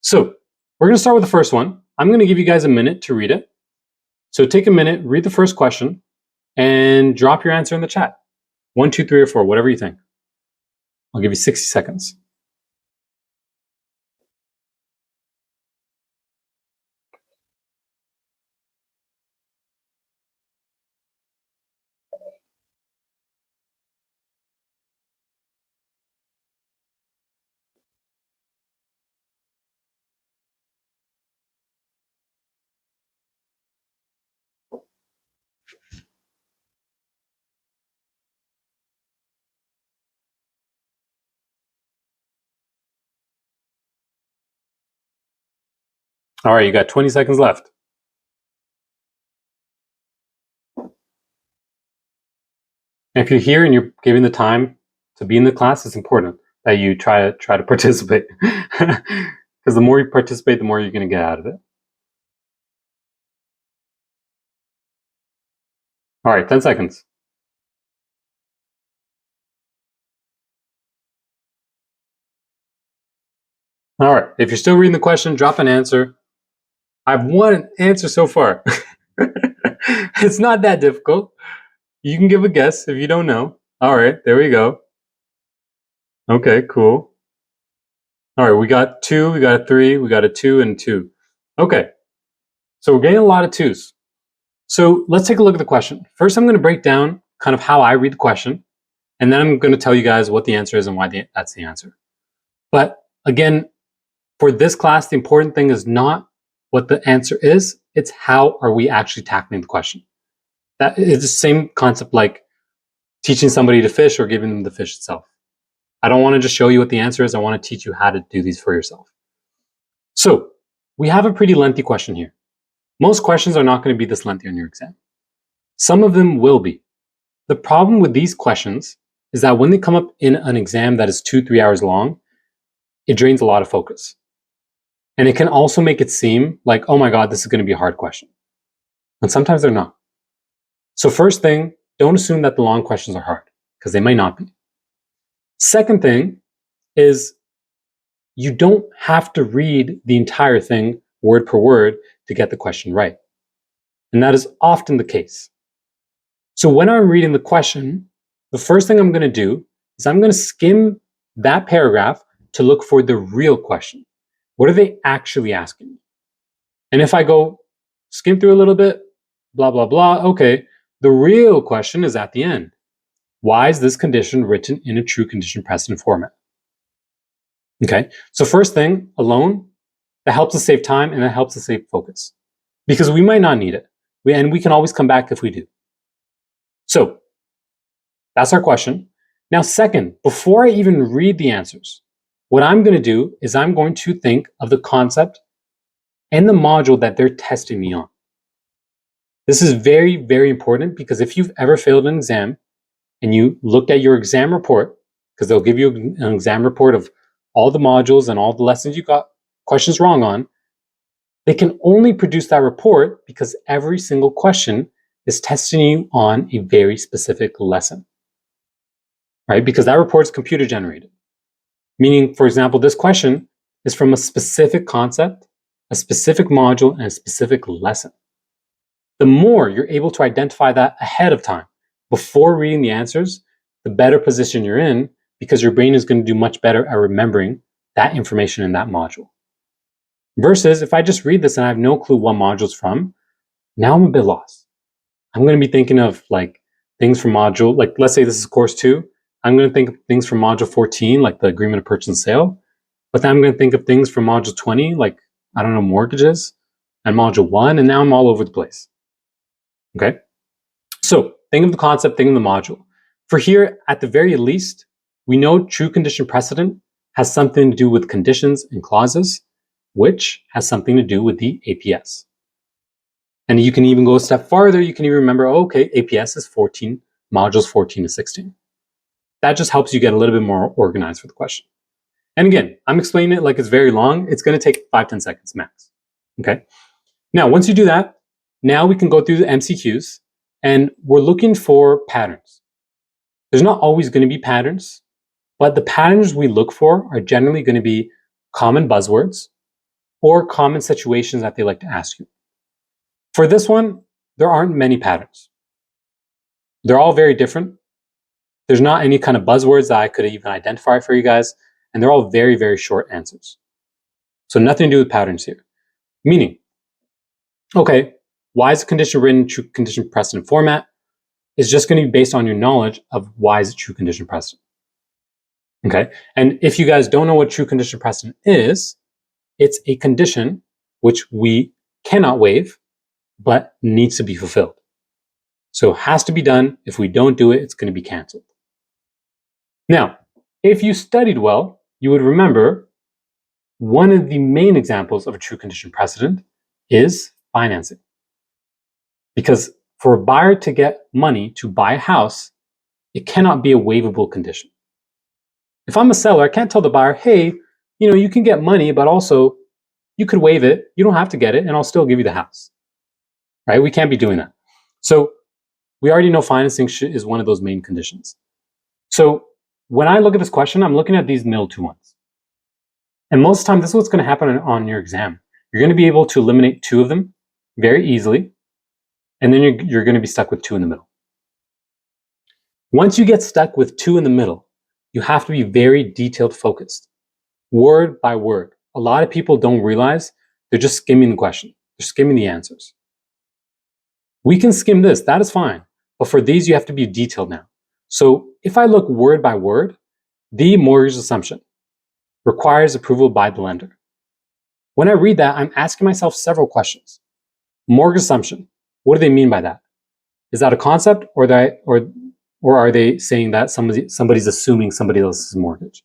So we're going to start with the first one. I'm going to give you guys a minute to read it. So take a minute, read the first question, and drop your answer in the chat. 1, 2, 3, or 4, whatever you think. I'll give you 60 seconds. All right, you got 20 seconds left. And if you're here and you're giving the time to be in the class, it's important that you try to participate. Because the more you participate, the more you're going to get out of it. All right, 10 seconds. All right, if you're still reading the question, drop an answer. I've one answer so far. It's not that difficult. You can give a guess if you don't know. All right, there we go. Okay, cool. All right, we got 2, we got a 3, we got a 2, and 2. Okay, so we're getting a lot of 2s. So let's take a look at the question. First, I'm going to break down kind of how I read the question, and then I'm going to tell you guys what the answer is and why that's the answer. But again, for this class, the important thing is not what the answer is, it's how are we actually tackling the question. That is the same concept like teaching somebody to fish or giving them the fish itself. I don't want to just show you what the answer is. I want to teach you how to do these for yourself. So we have a pretty lengthy question here. Most questions are not going to be this lengthy on your exam. Some of them will be. The problem with these questions is that when they come up in an exam that is 2-3 hours long, it drains a lot of focus. And it can also make it seem like, oh my God, this is going to be a hard question. And sometimes they're not. So first thing, don't assume that the long questions are hard, because they might not be. Second thing is you don't have to read the entire thing word per word to get the question right. And that is often the case. So when I'm reading the question, the first thing I'm going to do is I'm going to skim that paragraph to look for the real question. What are they actually asking? And if I go skim through a little bit, blah, blah, blah, okay, the real question is at the end. Why is this condition written in a true condition precedent format? Okay, so first thing, alone, that helps us save time and that helps us save focus. Because we might not need it. And we can always come back if we do. So, that's our question. Now, second, before I even read the answers, what I'm going to do is I'm going to think of the concept and the module that they're testing me on. This is very, very important because if you've ever failed an exam and you looked at your exam report, because they'll give you an exam report of all the modules and all the lessons you got questions wrong on, they can only produce that report because every single question is testing you on a very specific lesson, right? Because that report is computer generated. Meaning, for example, this question is from a specific concept, a specific module, and a specific lesson. The more you're able to identify that ahead of time, before reading the answers, the better position you're in because your brain is going to do much better at remembering that information in that module. Versus if I just read this and I have no clue what module it's from, now I'm a bit lost. I'm going to be thinking of like things from module, like let's say this is course 2. I'm going to think of things from module 14, like the agreement of purchase and sale. But then I'm going to think of things from module 20, like, I don't know, mortgages, and module 1, and now I'm all over the place. Okay? So think of the concept, think of the module. For here, at the very least, we know true condition precedent has something to do with conditions and clauses, which has something to do with the APS. And you can even go a step farther. You can even remember, okay, APS is 14, modules 14 to 16. That just helps you get a little bit more organized for the question. And again, I'm explaining it like it's very long. It's going to take 5-10 seconds max. Okay. Now, once you do that, now we can go through the MCQs and we're looking for patterns. There's not always going to be patterns, but the patterns we look for are generally going to be common buzzwords, or common situations that they like to ask you. For this one, there aren't many patterns. They're all very different. There's not any kind of buzzwords that I could even identify for you guys, and they're all very, very short answers. So nothing to do with patterns here. Meaning, okay, why is a condition written in true condition precedent format? It's just going to be based on your knowledge of why is it true condition precedent. Okay, and if you guys don't know what true condition precedent is, it's a condition which we cannot waive, but needs to be fulfilled. So it has to be done. If we don't do it, it's going to be canceled. Now, if you studied well, you would remember one of the main examples of a true condition precedent is financing. Because for a buyer to get money to buy a house, it cannot be a waivable condition. If I'm a seller, I can't tell the buyer, hey, you can get money, but also you could waive it. You don't have to get it, and I'll still give you the house. Right? We can't be doing that. So we already know financing is one of those main conditions. So when I look at this question, I'm looking at these middle two ones. And most of the time, this is what's going to happen on your exam. You're going to be able to eliminate two of them very easily, and then you're going to be stuck with two in the middle. Once you get stuck with two in the middle, you have to be very detailed focused, word by word. A lot of people don't realize they're just skimming the question. They're skimming the answers. We can skim this, that is fine. But for these, you have to be detailed now. So if I look word by word, the mortgage assumption requires approval by the lender. When I read that, I'm asking myself several questions. Mortgage assumption, what do they mean by that? Is that a concept, or are they saying that somebody's assuming somebody else's mortgage,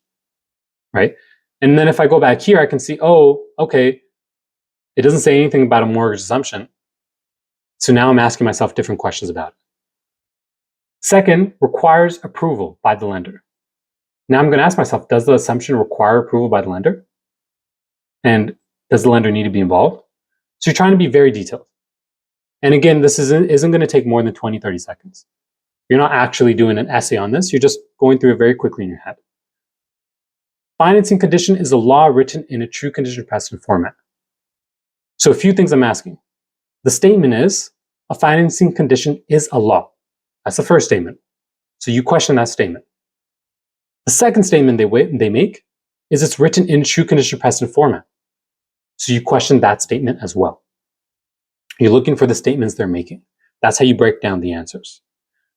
right? And then if I go back here, I can see, oh, okay, it doesn't say anything about a mortgage assumption. So now I'm asking myself different questions about it. Second, requires approval by the lender. Now I'm going to ask myself, does the assumption require approval by the lender? And does the lender need to be involved? So you're trying to be very detailed. And again, this isn't going to take more than 20, 30 seconds. You're not actually doing an essay on this. You're just going through it very quickly in your head. Financing condition is a law written in a true condition precedent format. So a few things I'm asking. The statement is, a financing condition is a law. That's the first statement. So you question that statement. The second statement they make is it's written in true condition precedent format. So you question that statement as well. You're looking for the statements they're making. That's how you break down the answers.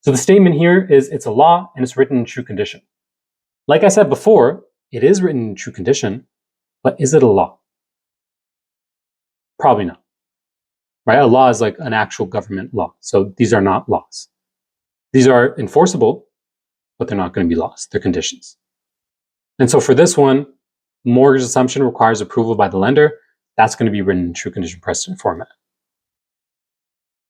So the statement here is it's a law and it's written in true condition. Like I said before, it is written in true condition, but is it a law? Probably not. Right? A law is like an actual government law. So these are not laws. These are enforceable, but they're not going to be laws. They're conditions. And so for this one, mortgage assumption requires approval by the lender. That's going to be written in true condition precedent format.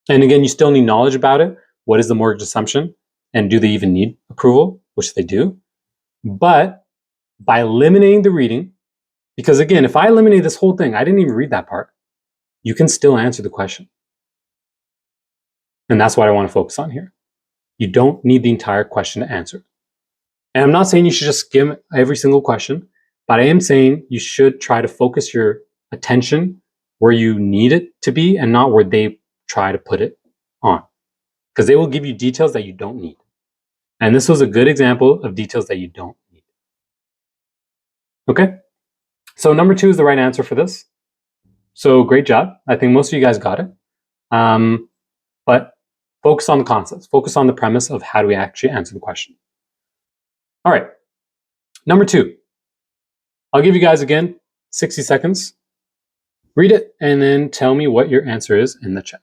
And again, you still need knowledge about it. What is the mortgage assumption? And do they even need approval? Which they do. But by eliminating the reading, because again, if I eliminate this whole thing, I didn't even read that part, you can still answer the question. And that's what I want to focus on here. You don't need the entire question to answer. And I'm not saying you should just skim every single question, but I am saying you should try to focus your attention where you need it to be and not where they try to put it on. Because they will give you details that you don't need. And this was a good example of details that you don't need. Okay? So number 2 is the right answer for this. So great job. I think most of you guys got it. But focus on the concepts. Focus on the premise of how do we actually answer the question. All right. Number 2. I'll give you guys, again, 60 seconds. Read it and then tell me what your answer is in the chat.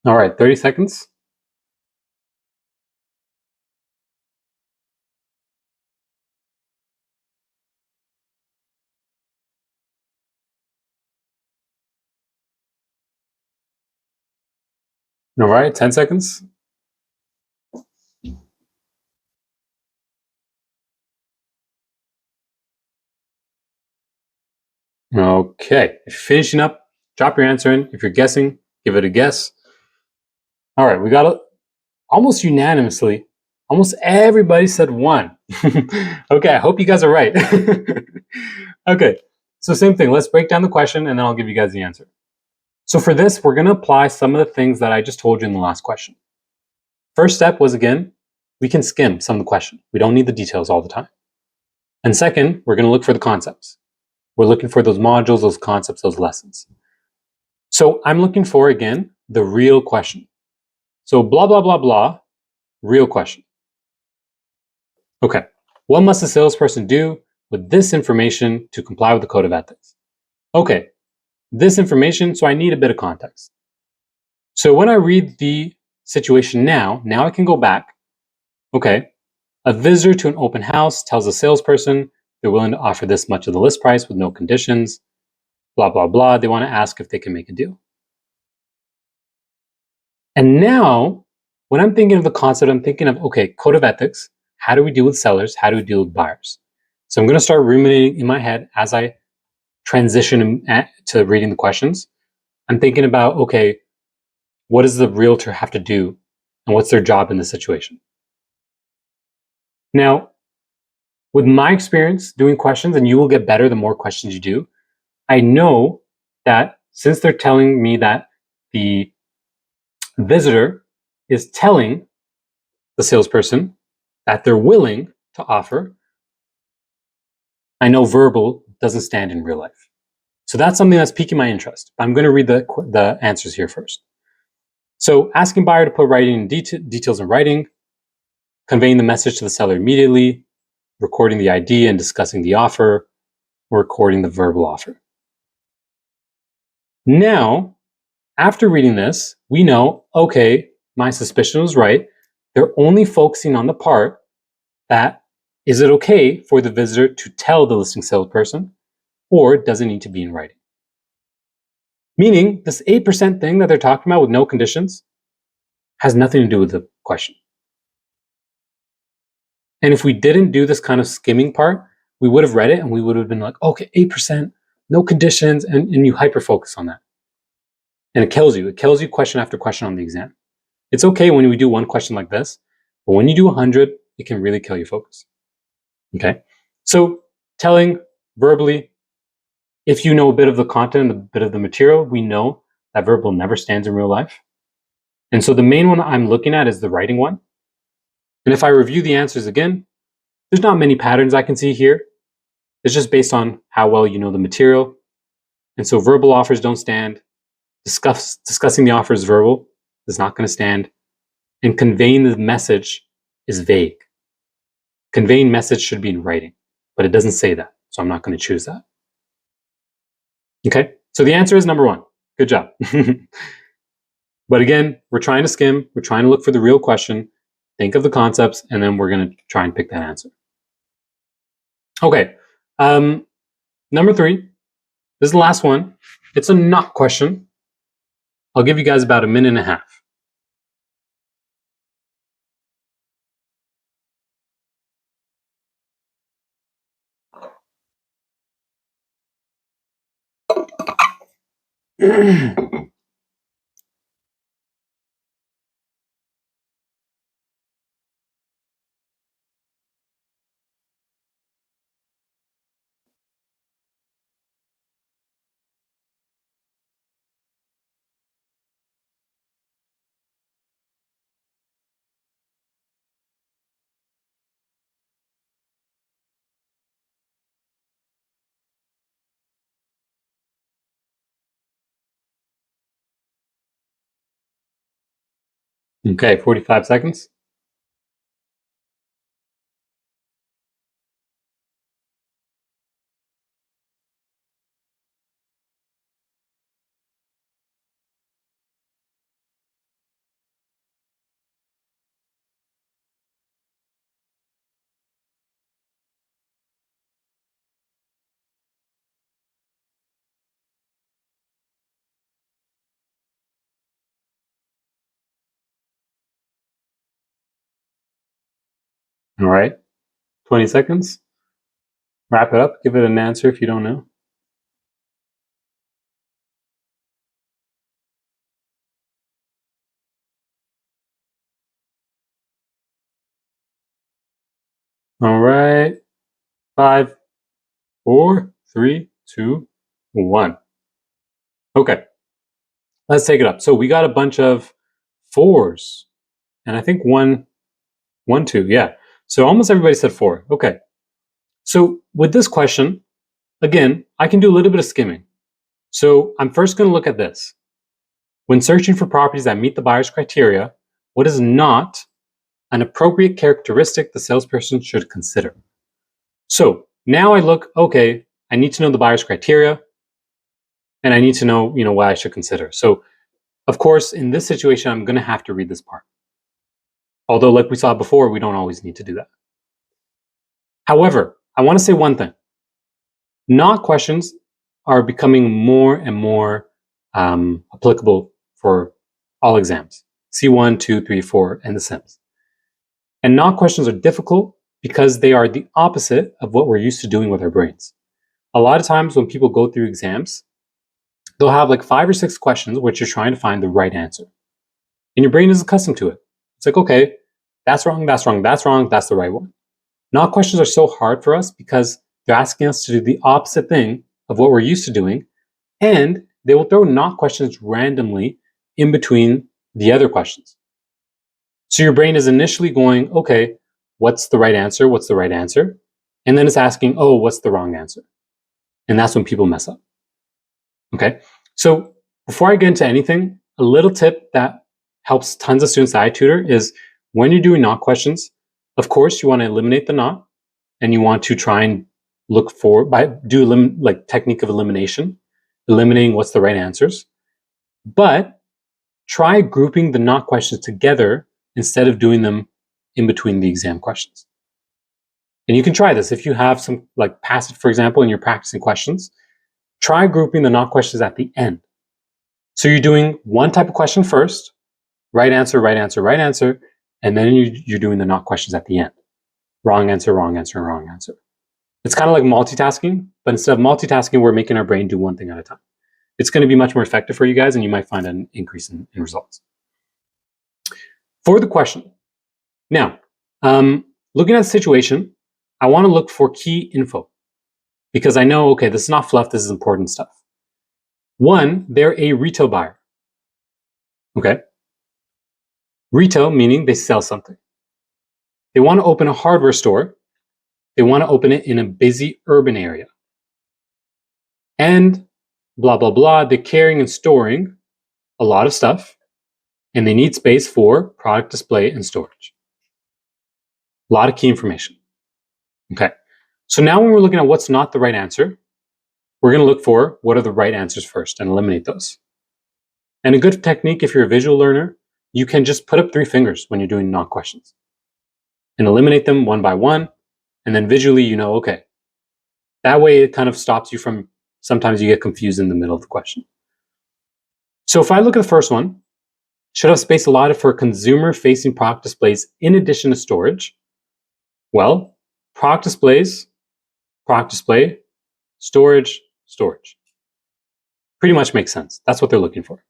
All right, 30 seconds. All right, 10 seconds. Okay, if you're finishing up, drop your answer in. If you're guessing, give it a guess. All right, we got it almost unanimously. Almost everybody said 1. Okay, I hope you guys are right. Okay, so same thing. Let's break down the question and then I'll give you guys the answer. So for this, we're going to apply some of the things that I just told you in the last question. First step was, again, we can skim some of the question. We don't need the details all the time. And second, we're going to look for the concepts. We're looking for those modules, those concepts, those lessons. So I'm looking for, again, the real question. So blah, blah, blah, blah, real question. Okay, what must a salesperson do with this information to comply with the code of ethics? Okay, this information, so I need a bit of context. So when I read the situation now I can go back. Okay, a visitor to an open house tells a salesperson they're willing to offer this much of the list price with no conditions, blah, blah, blah. They want to ask if they can make a deal. And now, when I'm thinking of the concept, I'm thinking of, okay, code of ethics. How do we deal with sellers? How do we deal with buyers? So I'm going to start ruminating in my head as I transition to reading the questions. I'm thinking about, okay, what does the realtor have to do and what's their job in this situation? Now, with my experience doing questions, and you will get better the more questions you do, I know that since they're telling me that the visitor is telling the salesperson that they're willing to offer, I know verbal doesn't stand in real life. So that's something that's piquing my interest. I'm going to read the answers here first. So asking buyer to put writing details in writing, conveying the message to the seller immediately, recording the ID and discussing the offer, or recording the verbal offer. Now, after reading this, we know, okay, my suspicion was right. They're only focusing on the part that is it okay for the visitor to tell the listing salesperson, or does it need to be in writing? Meaning, this 8% thing that they're talking about with no conditions has nothing to do with the question. And if we didn't do this kind of skimming part, we would have read it and we would have been like, okay, 8%, no conditions, and you hyper focus on that. And it kills you. It kills you question after question on the exam. It's okay when we do one question like this, but when you do 100, it can really kill your focus. Okay? So telling verbally, if you know a bit of the content, a bit of the material, we know that verbal never stands in real life. And so the main one I'm looking at is the writing one. And if I review the answers again, there's not many patterns I can see here. It's just based on how well you know the material. And so verbal offers don't stand. Discussing the offer is verbal, is not going to stand. And conveying the message is vague. Conveying message should be in writing, but it doesn't say that. So I'm not going to choose that. Okay, so the answer is number 1. Good job. But again, we're trying to skim. We're trying to look for the real question, think of the concepts, and then we're going to try and pick that answer. Okay, number 3. This is the last one. It's a not question. I'll give you guys about a minute and a half. Okay, 45 seconds. All right, 20 seconds. Wrap it up. Give it an answer if you don't know. All right, 5, 4, 3, 2, 1. Okay, let's take it up. So we got a bunch of 4s, and I think 1, 2. Yeah. So almost everybody said 4. Okay. So with this question, again, I can do a little bit of skimming. So I'm first going to look at this. When searching for properties that meet the buyer's criteria, what is not an appropriate characteristic the salesperson should consider? So now I look, okay, I need to know the buyer's criteria, and I need to know, what I should consider. So of course, in this situation, I'm going to have to read this part. Although, like we saw before, we don't always need to do that. However, I want to say one thing. Not questions are becoming more and more applicable for all exams. C1, 2, 3, 4, and the Sims. And not questions are difficult because they are the opposite of what we're used to doing with our brains. A lot of times when people go through exams, they'll have like 5 or 6 questions which you're trying to find the right answer. And your brain is accustomed to it. It's like, okay, that's wrong, that's wrong, that's wrong, that's the right one. Not questions are so hard for us because they're asking us to do the opposite thing of what we're used to doing, and they will throw not questions randomly in between the other questions. So your brain is initially going, okay, what's the right answer? What's the right answer? And then it's asking, oh, what's the wrong answer? And that's when people mess up. Okay. So before I get into anything, a little tip that helps tons of students that I tutor is when you're doing not questions, of course, you want to eliminate the not, and you want to try and look for like technique of elimination, eliminating what's the right answers. But try grouping the not questions together instead of doing them in between the exam questions. And you can try this if you have some like passage, for example, and you're practicing questions. Try grouping the not questions at the end. So you're doing one type of question first, right answer, right answer, right answer, and then you're doing the not questions at the end. Wrong answer, wrong answer, wrong answer. It's kind of like multitasking, but instead of multitasking, we're making our brain do one thing at a time. It's going to be much more effective for you guys, and you might find an increase in results. For the question, now, looking at the situation, I want to look for key info because I know, okay, this is not fluff, this is important stuff. 1, they're a retail buyer. Okay. Retail meaning they sell something. They want to open a hardware store. They want to open it in a busy urban area. And blah, blah, blah, they're carrying and storing a lot of stuff, and they need space for product display and storage. A lot of key information. Okay. So now when we're looking at what's not the right answer, we're going to look for what are the right answers first and eliminate those. And a good technique, if you're a visual learner, you can just put up 3 fingers when you're doing not questions and eliminate them one by one. And then visually, okay. That way it kind of stops you from, sometimes you get confused in the middle of the question. So if I look at the first one, should have space allotted for consumer-facing product displays in addition to storage? Well, product displays, product display, storage, storage. Pretty much makes sense. That's what they're looking for.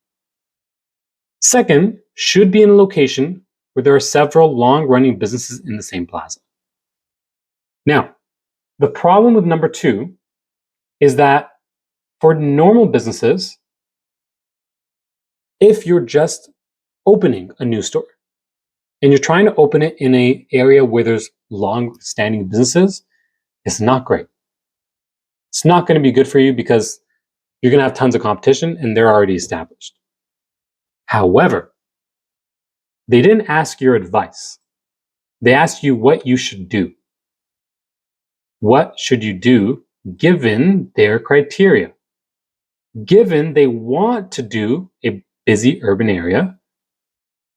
Second, should be in a location where there are several long-running businesses in the same plaza. Now, the problem with number 2 is that for normal businesses, if you're just opening a new store and you're trying to open it in an area where there's long-standing businesses, it's not great. It's not going to be good for you because you're going to have tons of competition and they're already established. However, they didn't ask your advice. They asked you what you should do. What should you do given their criteria? Given they want to do a busy urban area,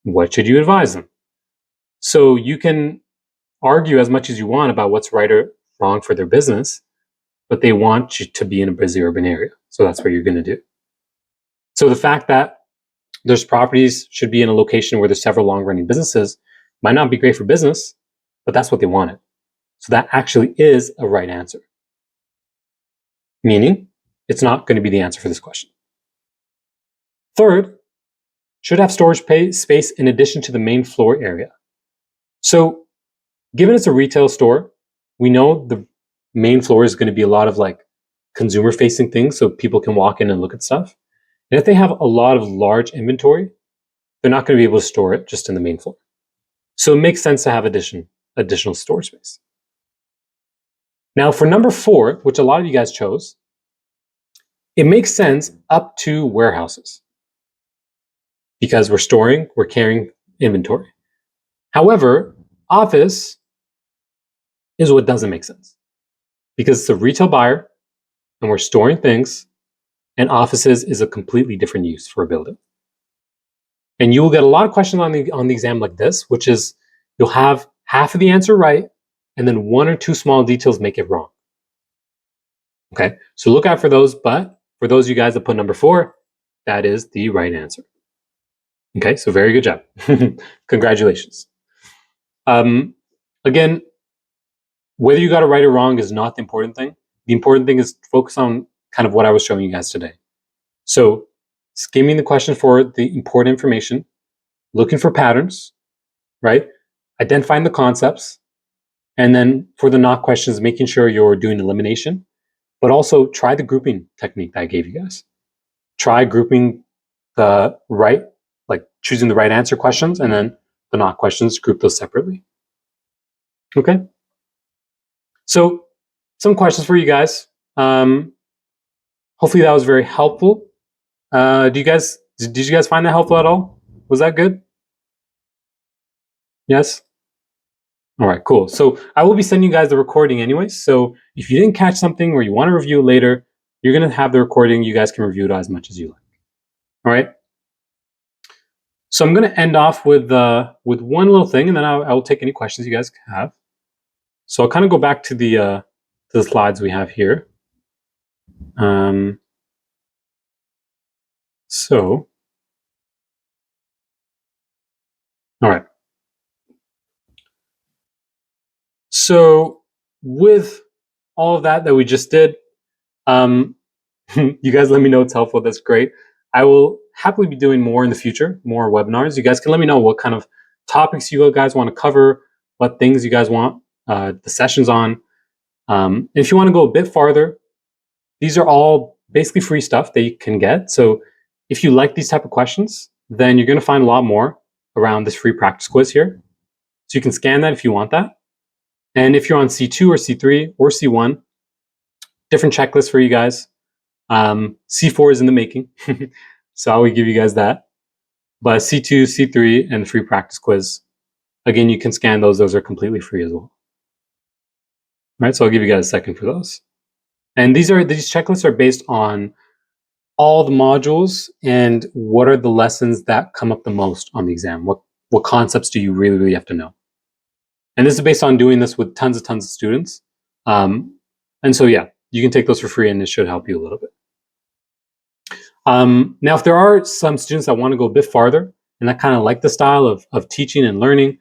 what should you advise them? So you can argue as much as you want about what's right or wrong for their business, but they want you to be in a busy urban area. So that's what you're going to do. So the fact that there's properties should be in a location where there's several long-running businesses might not be great for business, but that's what they wanted. So that actually is a right answer. Meaning, it's not going to be the answer for this question. Third, should have storage space in addition to the main floor area. So given it's a retail store, we know the main floor is going to be a lot of like consumer facing things so people can walk in and look at stuff. And if they have a lot of large inventory, they're not going to be able to store it just in the main floor. So it makes sense to have additional storage space. Now for number 4, which a lot of you guys chose, it makes sense up to warehouses because we're carrying inventory. However, office is what doesn't make sense because it's a retail buyer and we're storing things, and offices is a completely different use for a building. And you will get a lot of questions on the exam like this, which is you'll have half of the answer right and then 1 or 2 small details make it wrong. Okay, so look out for those, but for those of you guys that put number 4, that is the right answer. Okay, so very good job. Congratulations. Again, whether you got it right or wrong is not the important thing. The important thing is focus on kind of what I was showing you guys today. So skimming the question for the important information, looking for patterns, right? Identifying the concepts, and then for the not questions, making sure you're doing elimination, but also try the grouping technique that I gave you guys. Try grouping the right, like choosing the right answer questions, and then the not questions, group those separately. Okay. So some questions for you guys. Hopefully that was very helpful. Did you guys find that helpful at all? Was that good? Yes? All right, cool. So I will be sending you guys the recording anyways. So if you didn't catch something or you want to review it later, you're going to have the recording. You guys can review it as much as you like. All right. So I'm going to end off with one little thing, and then I'll take any questions you guys have. So I'll kind of go back to the slides we have here. So, all right. So with all of that we just did, you guys let me know it's helpful. That's great. I will happily be doing more in the future, more webinars. You guys can let me know what kind of topics you guys want to cover, what things you guys want the sessions on. If you want to go a bit farther, these are all basically free stuff that you can get. So if you like these type of questions, then you're going to find a lot more around this free practice quiz here. So you can scan that if you want that. And if you're on C2 or C3 or C1, different checklists for you guys. C4 is in the making, so I will give you guys that. But C2, C3, and the free practice quiz, again, you can scan those. Those are completely free as well. All right, so I'll give you guys a second for those. And these checklists are based on all the modules and what are the lessons that come up the most on the exam. What concepts do you really, really have to know? And this is based on doing this with tons of students. And so, yeah, you can take those for free and it should help you a little bit. Now, if there are some students that want to go a bit farther and that kind of like the style of teaching and learning,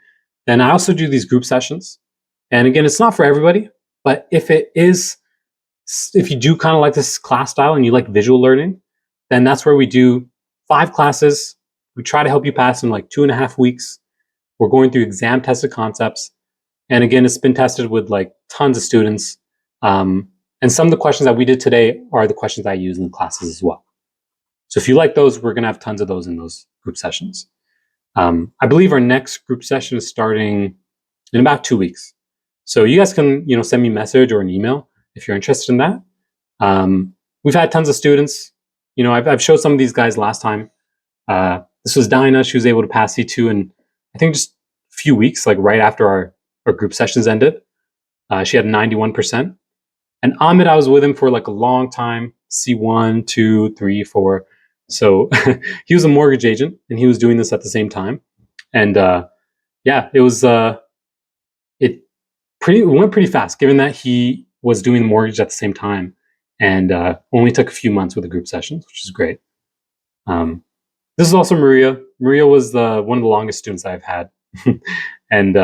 then I also do these group sessions. And again, it's not for everybody, but if you do kind of like this class style and you like visual learning, then that's where we do 5 classes. We try to help you pass in like 2.5 weeks. We're going through exam tested concepts. And again, it's been tested with like tons of students. And some of the questions that we did today are the questions I use in the classes as well. So if you like those, we're going to have tons of those in those group sessions. I believe our next group session is starting in about 2 weeks. So you guys can, send me a message or an email if you're interested in that. We've had tons of students. I've showed some of these guys last time. This was Dinah. She was able to pass C2 in, I think, just a few weeks, like right after our group sessions ended. She had 91%. And Ahmed, I was with him for like a long time, C1, 2, 3, 4. So he was a mortgage agent and he was doing this at the same time. And it went pretty fast given that he was doing the mortgage at the same time and only took a few months with the group sessions, which is great. This is also Maria. Maria was one of the longest students I've had. And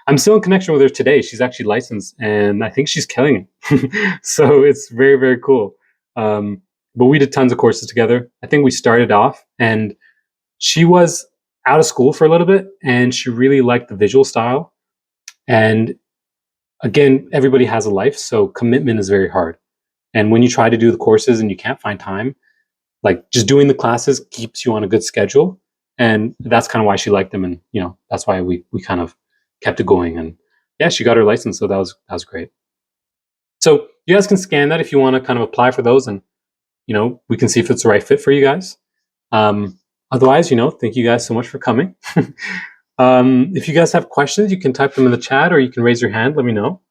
I'm still in connection with her today. She's actually licensed, and I think she's killing it. So it's very, very cool. But we did tons of courses together. I think we started off, and she was out of school for a little bit, and she really liked the visual style. And again, everybody has a life, so commitment is very hard. And when you try to do the courses and you can't find time, like just doing the classes keeps you on a good schedule. And that's kind of why she liked them. And, that's why we kind of kept it going. And yeah, she got her license. So that was great. So you guys can scan that if you want to kind of apply for those, and, we can see if it's the right fit for you guys. Otherwise, thank you guys so much for coming. If you guys have questions, you can type them in the chat or you can raise your hand. Let me know.